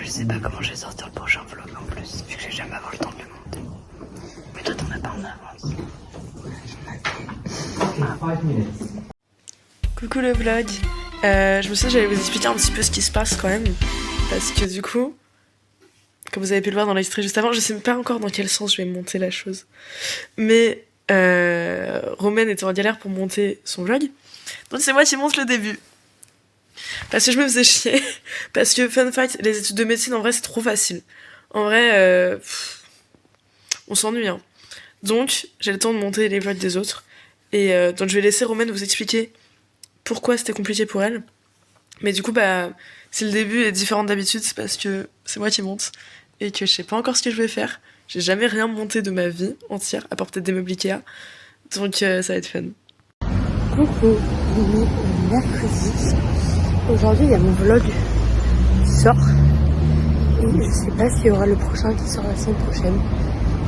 je sais pas comment je vais sortir le prochain vlog en plus, vu que je vais jamais avoir le temps de le monter. Mais toi t'en as pas en avance. Coucou le vlog. Je me suis dit j'allais vous expliquer un petit peu ce qui se passe quand même. Parce que du coup, comme vous avez pu le voir dans l'extrait juste avant, je sais pas encore dans quel sens je vais monter la chose. Mais Romaine était en galère pour monter son vlog. Donc c'est moi qui monte le début. Parce que je me faisais chier. Parce que fun fact, les études de médecine en vrai c'est trop facile. En vrai, on s'ennuie hein. Donc j'ai le temps de monter les vlogs des autres. Et donc je vais laisser Romaine vous expliquer pourquoi c'était compliqué pour elle. Mais du coup bah si le début est différent d'habitude, c'est parce que c'est moi qui monte. Et que je sais pas encore ce que je vais faire. J'ai jamais rien monté de ma vie entière, à part peut-être des meubles Ikea. Donc ça va être fun. Coucou, on est mercredi. Aujourd'hui il y a mon vlog qui sort. Et je sais pas s'il y aura le prochain qui sort la semaine prochaine.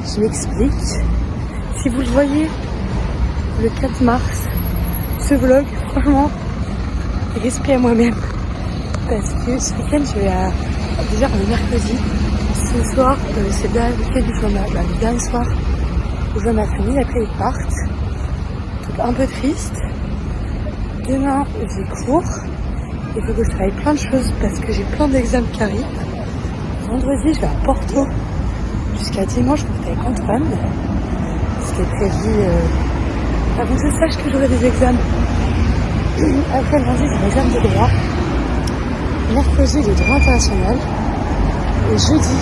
Je m'explique. Si vous le voyez, le 4 mars, ce vlog, franchement, respect à moi-même. Parce que ce week-end, je vais à... Déjà, on est mercredi. Ce soir, c'est le dernier week-end où je vois le dernier soir où je vois ma famille. Après, ils partent. Donc, un peu triste. Demain, j'ai cours. Il faut que je travaille plein de choses parce que j'ai plein d'examens qui arrivent. Vendredi, je vais à Porto jusqu'à dimanche pour être avec Antoine. Ce qui est prévu avant que je sache que j'aurai des examens. Après, le lundi, c'est l'examen de droit. Mercredi, le droit international. Et jeudi,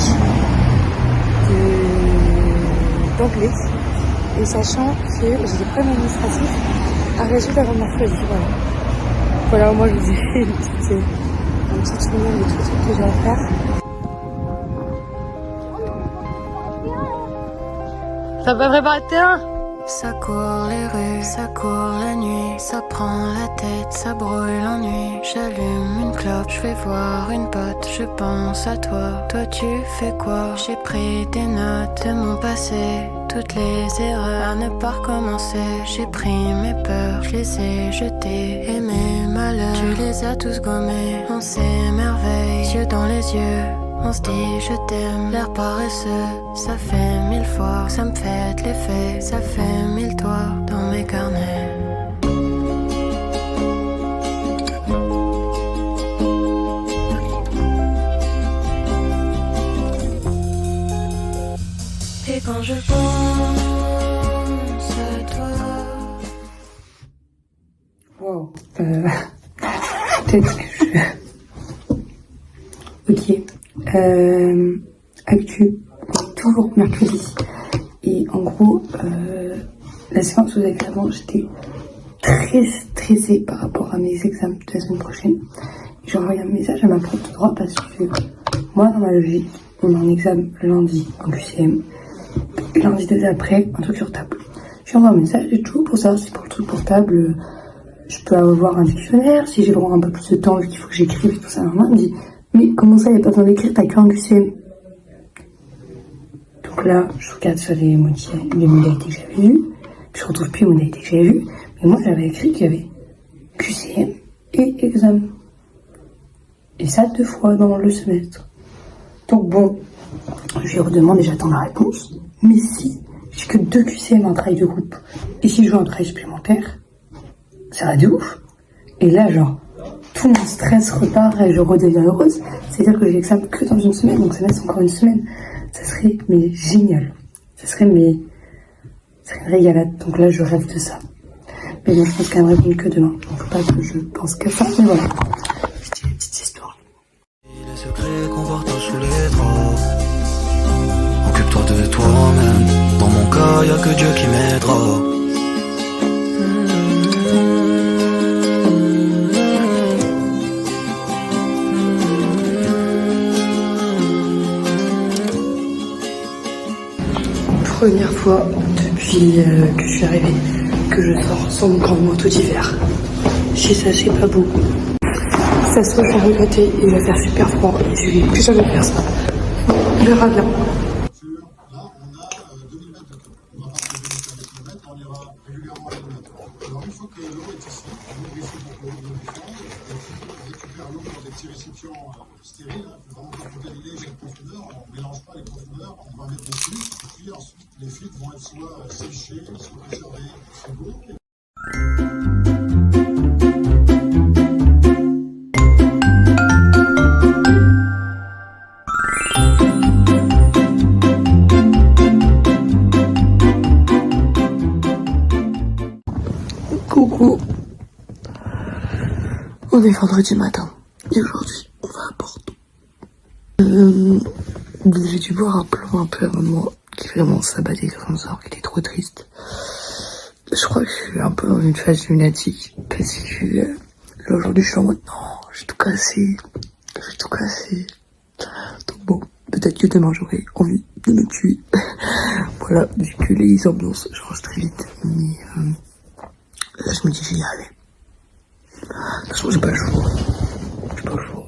d'anglais. Et sachant que j'ai des problèmes administratifs à résoudre avant mercredi. Voilà. Voilà, moi je vous ai fait un petit tournoi de tous les trucs que j'ai à faire. Ça va préparer le terrain? Ça court les rues, ça court la nuit, ça prend la tête, ça brûle l'ennui. J'allume une clope, je vais voir une pote, je pense à toi. Toi tu fais quoi? J'ai pris des notes de mon passé, toutes les erreurs à ne pas recommencer. J'ai pris mes peurs, je les ai jetées, et mes malheurs, tu les as tous gommés. On s'émerveille, yeux dans les yeux. On se dit je t'aime, l'air paresseux. Ça fait 1000 fois que ça me fait de l'effet. Ça fait 1000 toits dans mes carnets. Et quand je pense à toi. Wow. Peut-être que je... Ok. Actu, toujours mercredi. Et en gros, la séance où vous avez fait avant, j'étais très stressée par rapport à mes examens de la semaine prochaine. J'ai envoyé un message à ma prof de droit parce que moi, dans ma logique, on a un examen lundi en QCM. Lundi d'après, un truc sur table. J'ai envoyé un message et tout pour savoir si pour le truc pour table, je peux avoir un dictionnaire, si j'ai le droit un peu plus de temps vu qu'il faut que j'écrive et tout ça. Elle me dit, mais comment ça, il n'y a pas besoin d'écrire, t'as qu'un QCM. Donc là, je regarde sur les modalités que j'avais vues, puis je retrouve plus les modalités que j'avais vues, mais moi j'avais écrit qu'il y avait QCM et examen. Et ça 2 fois dans le semestre. Donc bon, je lui redemande et j'attends la réponse, mais si j'ai que 2 QCM en travail de groupe, et si je veux un travail supplémentaire, ça va de ouf. Et là, genre, tout mon stress repart et je redeviens heureuse. C'est-à-dire que j'ai l'examen que dans une semaine, donc ça laisse encore une semaine. Ça serait, mais génial. Ça serait une régalade. Donc là, je rêve de ça. Mais bon, je pense qu'elle me répond que demain. Donc faut pas que je pense que ça. Mais voilà. C'était une petite histoire. Les secrets qu'on partage sous les draps. Occupe-toi de toi-même. Dans mon cas, y'a que Dieu qui m'aidera. Première fois depuis que je suis arrivée que je sors sans mon grand manteau d'hiver. Chez ça, c'est pas beau. Ça se trouve, j'ai regretté, il va faire super froid et je vais plus jamais faire ça. On verra bien. Alors une fois que l'eau est ici, on réussit beaucoup de l'eau, on récupère l'eau dans des petits récipients récipient stérile, hein, il faut vraiment pas contaminer chaque profondeur, on ne mélange pas les profondeurs, on va mettre des filtres, et puis ensuite les filtres vont être soit séchés, soit préservés au frigo. Coucou. On est vendredi matin. Et aujourd'hui, on va à Porto. J'ai dû boire un plan un peu avant moi, qui vraiment s'abattait comme ça, qui était trop triste. Je crois que je suis un peu dans une phase lunatique, parce que là, aujourd'hui, je suis en mode, non, j'ai tout cassé. J'ai tout cassé. Donc bon, peut-être que demain, j'aurai envie de me tuer. Voilà, vu que les ambiances changent très vite. Mais là, je me dis, j'y vais aller. De toute façon, j'ai pas le choix. J'ai pas le choix.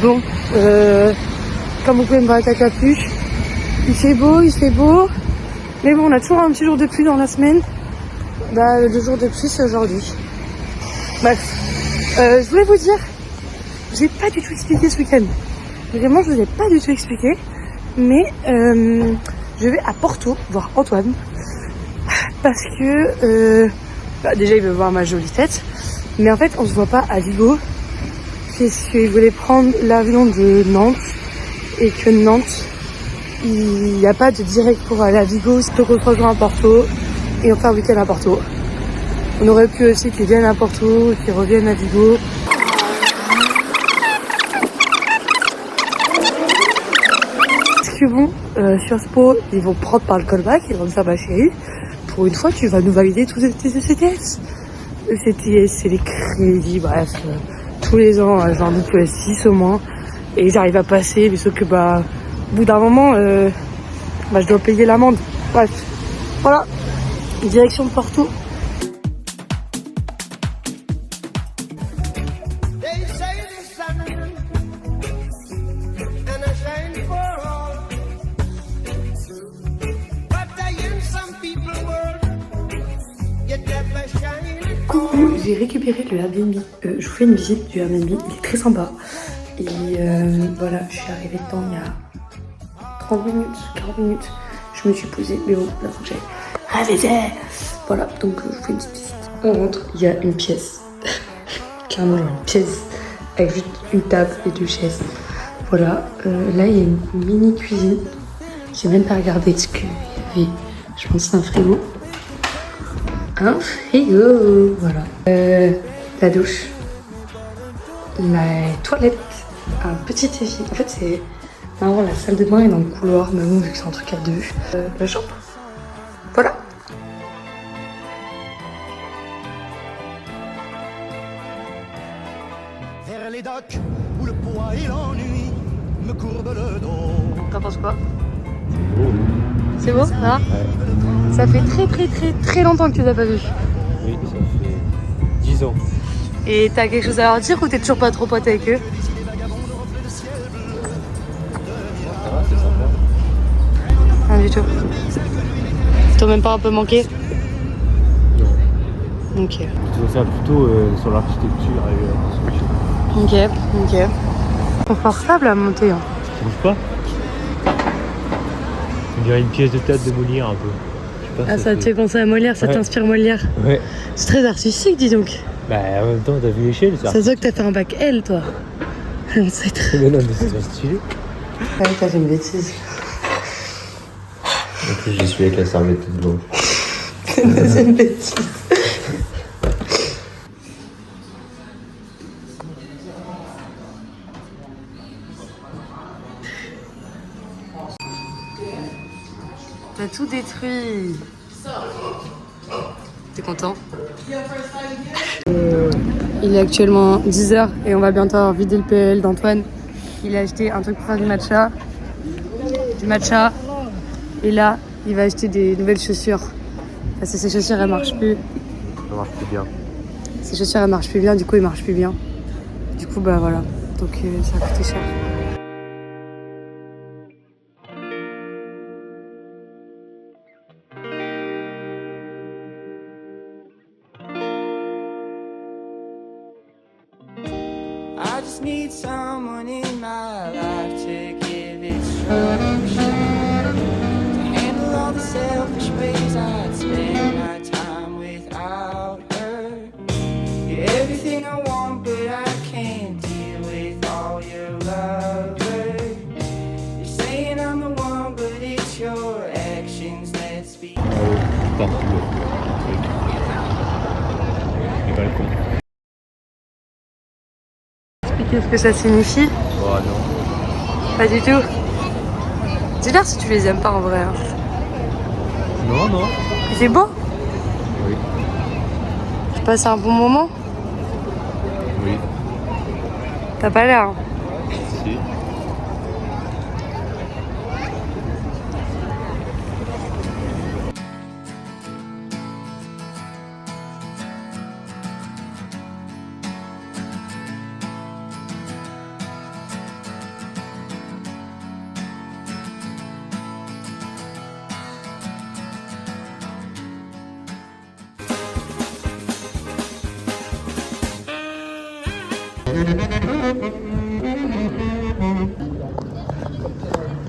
Bon, comme vous pouvez me voir avec la capuche, il fait beau. Mais bon, on a toujours un petit jour de pluie dans la semaine. Bah, le jour de pluie, c'est aujourd'hui. Bref, je voulais vous dire, j'ai pas du tout expliqué ce week-end. Vraiment, je vous ai pas du tout expliqué. Mais je vais à Porto voir Antoine. Parce que, déjà, il veut voir ma jolie tête. Mais en fait, on se voit pas à Vigo. Puisqu'il voulait prendre l'avion de Nantes. Et que Nantes, il n'y a pas de direct pour aller à Vigo. Donc on se rejoint à Porto. Et on fait un week-end à Porto. On aurait pu aussi qu'ils viennent à Porto, qu'ils reviennent à Vigo. Parce que bon, Sciences Po, ils vont prendre par le callback. Ils vont me dire, bah chérie, pour une fois, tu vas nous valider tous tes ECTS. ECTS, c'est les crédits, bref. Tous les ans, j'en doute 6 au moins. Et j'arrive à passer, mais sauf que, bah, au bout d'un moment, je dois payer l'amende. Bref, voilà. Direction de Porto. Coucou, j'ai récupéré le Airbnb. Je vous fais une visite du Airbnb, il est très sympa. Et voilà, je suis arrivée dedans il y a 30 minutes, 40 minutes. Je me suis posée, mais bon, là faut que j'aille réveiller. Voilà, donc je vous fais une petite visite. On rentre, il y a une pièce. Clairement, genre une pièce avec juste une table et 2 chaises. Voilà, là il y a une mini cuisine. J'ai même pas regardé ce qu'il y avait. Je pense que c'est un frigo. Un frigo, voilà. La douche, la toilette, un petit évier. En fait, c'est marrant, la salle de bain est dans le couloir, mais bon, vu que c'est un truc à deux. La chambre, voilà. Vers les docks où le poids et l'ennui me courbent le dos. T'en penses quoi? C'est beau, ça? Ouais. Ça fait très longtemps que tu les as pas vus. Oui, ça fait 10 ans. Et t'as quelque chose à leur dire ou t'es toujours pas trop pote avec eux? Ça va, c'est sympa. Rien du tout. T'as même pas un peu manqué? Non. Ok. Je vais faire plutôt sur l'architecture et la construction. Ok. Confortable à monter. Hein. Tu trouves pas? On dirait une pièce de théâtre de Molière un peu. Je sais pas, Ça te fait penser à Molière, ça t'inspire Molière? Ouais. C'est très artistique, dis donc. Bah en même temps, t'as vu l'échelle, Ça se voit que t'as fait un bac L, toi. C'est très... Mais non, mais c'est très stylé. Ouais, t'as fait une bêtise. En plus, j'y suis avec la serviette toute blanche. C'est une bêtise. T'as tout détruit. T'es content? Il est actuellement 10h et on va bientôt avoir vidé le PL d'Antoine. Il a acheté un truc pour faire du matcha. Et là, il va acheter des nouvelles chaussures. Parce que ses chaussures, elles marchent plus. Ça marche plus bien. Ses chaussures, elles marchent plus bien. Du coup, il marche plus bien. Du coup, bah voilà. Donc, ça a coûté cher. I just need someone in my life to give it structure, to handle all the selfish ways I'd spend my time without her. You're everything I want, but I can't deal with all your lovers. You're saying I'm the one, but it's your actions that speak. Partout. Les balcons. Expliquer ce que ça signifie? Oh non. Pas du tout. Dis-leur si tu les aimes pas en vrai. Hein. Non, non. C'est beau? Oui. Tu passes un bon moment? Oui. T'as pas l'air. Hein. Si.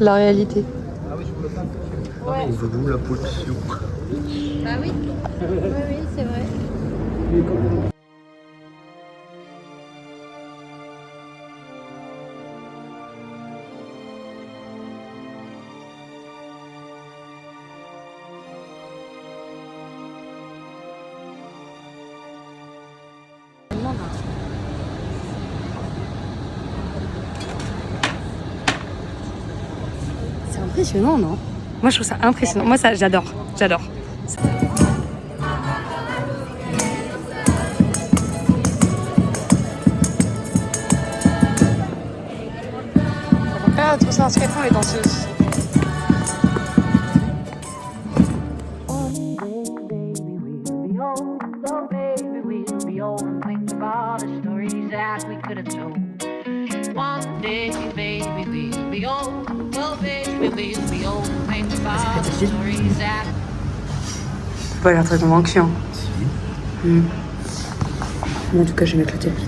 La réalité. On veut où la pollution? Bah oui, oui, c'est vrai. C'est impressionnant, non? Moi, je trouve ça impressionnant. Moi, ça, j'adore. J'adore. Mon père a trouvé ça à quel point les danseuses. T'as pas l'air très convaincu. Hein. En tout cas, je vais mettre le tapis.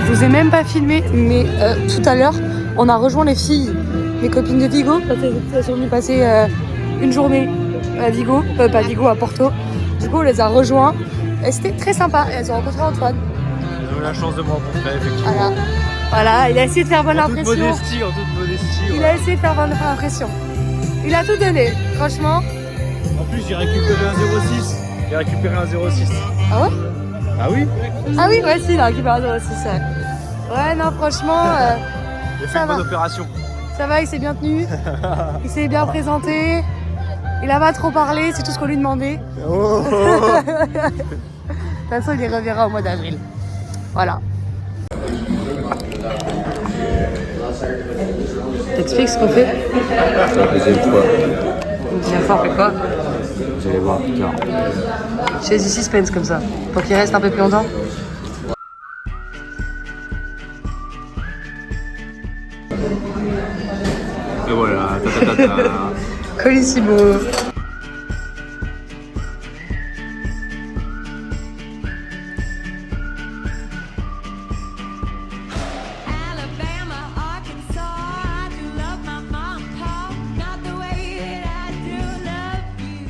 Je vous ai même pas filmé, mais tout à l'heure, on a rejoint les filles, mes copines de Vigo. Elles sont venues passer une journée à Vigo, pas Vigo, à Porto. Du coup, on les a rejoints. Et c'était très sympa. Et elles ont rencontré Antoine. Ils ont eu la chance de me rencontrer, effectivement. Voilà. Voilà, il a essayé de faire bonne En toute impression. modestie, en toute modestie. Il Ouais. a essayé de faire bonne impression. Il a tout donné, franchement. En plus, j'ai récupéré un 06. J'ai récupéré un 06. Ah ouais? Ah oui? Ah oui, ouais, si, il a récupéré un 06. Ouais, non, franchement, J'ai fait ça une bonne va. opération. Ça va, il s'est bien tenu. Il s'est bien présenté. Il a pas trop parlé, c'est tout ce qu'on lui demandait. Oh. De toute façon, il les reverra au mois d'avril. Voilà. T'expliques ce qu'on fait? C'est la deuxième fois. Une deuxième fois, on fait quoi? Vous allez voir plus tard. Chez du suspense comme ça, pour qu'il reste un peu plus longtemps. Et voilà, Colissimo. Alabama, Arkansas, I do love my mom and pop, not the way that I do love you.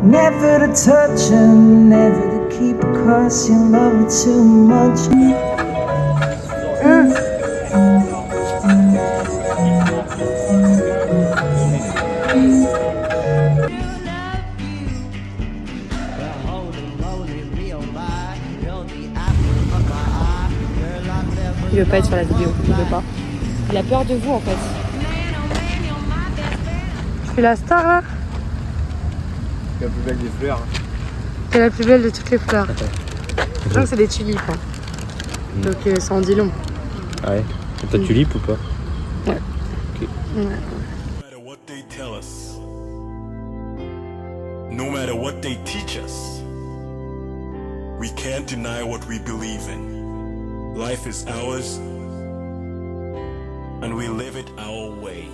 Never to touch and never to keep, 'cause you love her too much. Il veut pas être sur la vidéo, il veut pas. Il a peur de vous en fait. Je fais la star là. C'est la plus belle des fleurs. C'est la plus belle de toutes les fleurs. Je crois que c'est des tulipes. Hein. Donc ça en dit long. Ah ouais. T'as tulipe ou pas? Ouais. Ok. Ouais. No matter what they tell us, no matter what they teach us, we can't deny what we believe in. Life is ours, and we live it our way.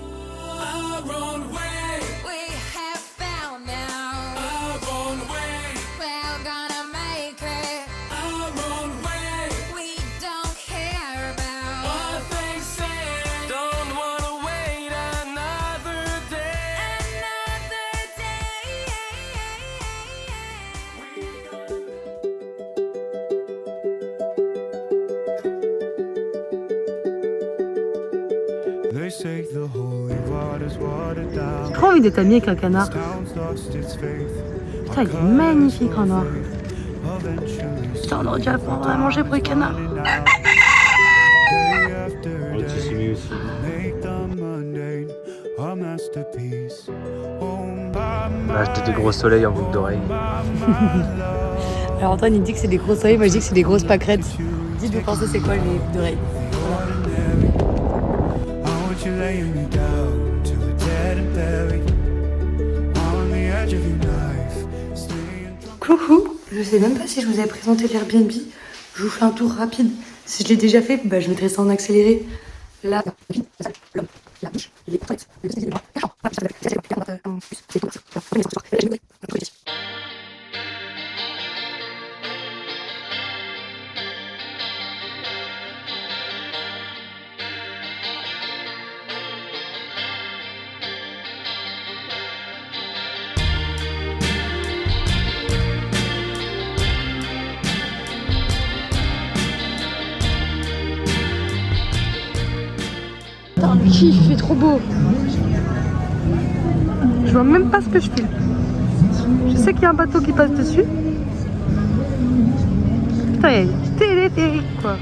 Our own way. We have found now Our own way. we're gonna make it. Our own way. We don't care about What they say. Don't wanna wait another day. another day. They say the holy water's watered down. J'ai trop envie d'être amie avec un canard. Town's lost its faith. Putain, il est magnifique en noir. Putain, on aurait dû apprendre à manger pour les canards. Oh, le sashimi aussi. On a acheté des gros soleils en boucle d'oreille. Alors Antoine il dit que c'est des gros soleils, moi je dis que c'est des grosses pâquerettes. Dites-vous pensez c'est quoi les boucles d'oreilles. Coucou, je sais même pas si je vous avais présenté l'Airbnb. Je vous fais un tour rapide. Si je l'ai déjà fait, bah, je mettrai ça en accéléré. Là, la bouche, les toilettes, les bras, la chambre, Putain, le kiff, il fait trop beau. Je vois même pas ce que je filme. Je sais qu'il y a un bateau qui passe dessus. Putain, il y a une téléphérique quoi.